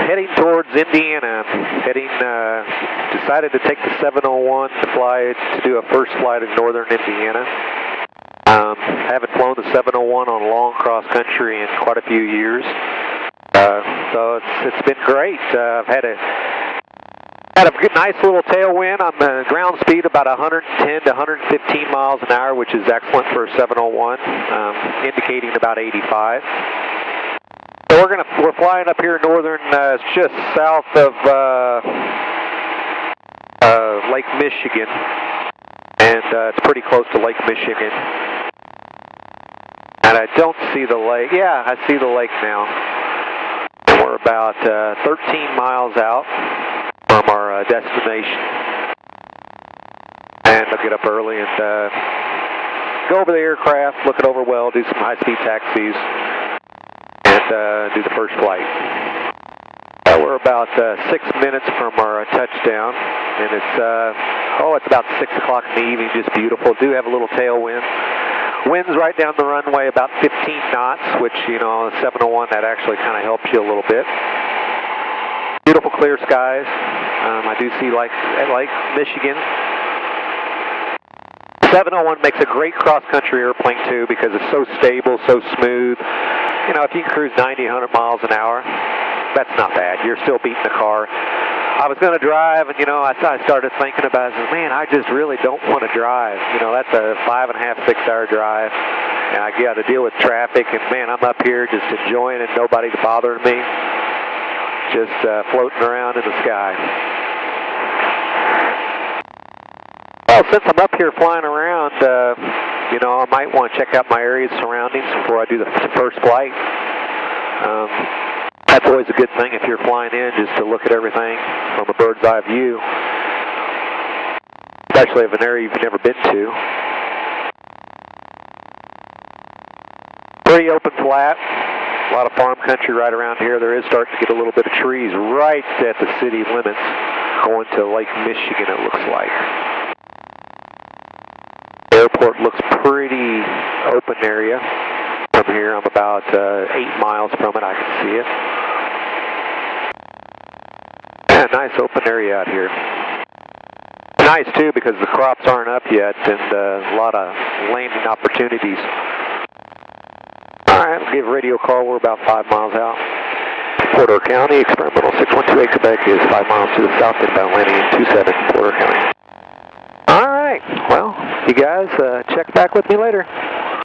heading towards Indiana. Decided to take the 701 to fly to do a first flight in northern Indiana. Haven't flown the 701 on long cross country in quite a few years. So it's been great. I've had a good, nice little tailwind on the ground speed, about 110 to 115 miles an hour, which is excellent for a 701, indicating about 85. So we're flying up here northern, just south of Lake Michigan, and it's pretty close to Lake Michigan. And I don't see the lake. Yeah, I see the lake now. We're about 13 miles out from our destination. And I'll get up early and go over the aircraft, look it over well, do some high-speed taxis, and do the first flight. We're about 6 minutes from our touchdown, and it's about 6 o'clock in the evening, just beautiful. Do have a little tailwind. Wind's right down the runway, about 15 knots, which, on a 701, that actually kind of helps you a little bit. Beautiful clear skies. I do see Lake Michigan. 701 makes a great cross-country airplane, too, because it's so stable, so smooth. If you can cruise 90, 100 miles an hour, that's not bad. You're still beating the car. I was going to drive, and, I started thinking about it. Man, I just really don't want to drive. That's a 5.5, 6-hour drive, and I got to deal with traffic, and, man, I'm up here just enjoying it, nobody's bothering me, just floating around in the sky. Well, since I'm up here flying around, I might want to check out my area surroundings before I do the first flight. That's always a good thing if you're flying in, just to look at everything from a bird's eye view, especially of an area you've never been to. Pretty open flat, a lot of farm country right around here. There is starting to get a little bit of trees right at the city limits, going to Lake Michigan, it looks like. Airport looks pretty open area. From here, I'm about 8 miles from it. I can see it. Yeah, nice open area out here. Nice, too, because the crops aren't up yet, and a lot of landing opportunities. All right, we'll give radio a call. We're about 5 miles out. Porter County, experimental 6128 Quebec is 5 miles to the south, inbound landing in 27 Porter County. All right, well, you guys check back with me later.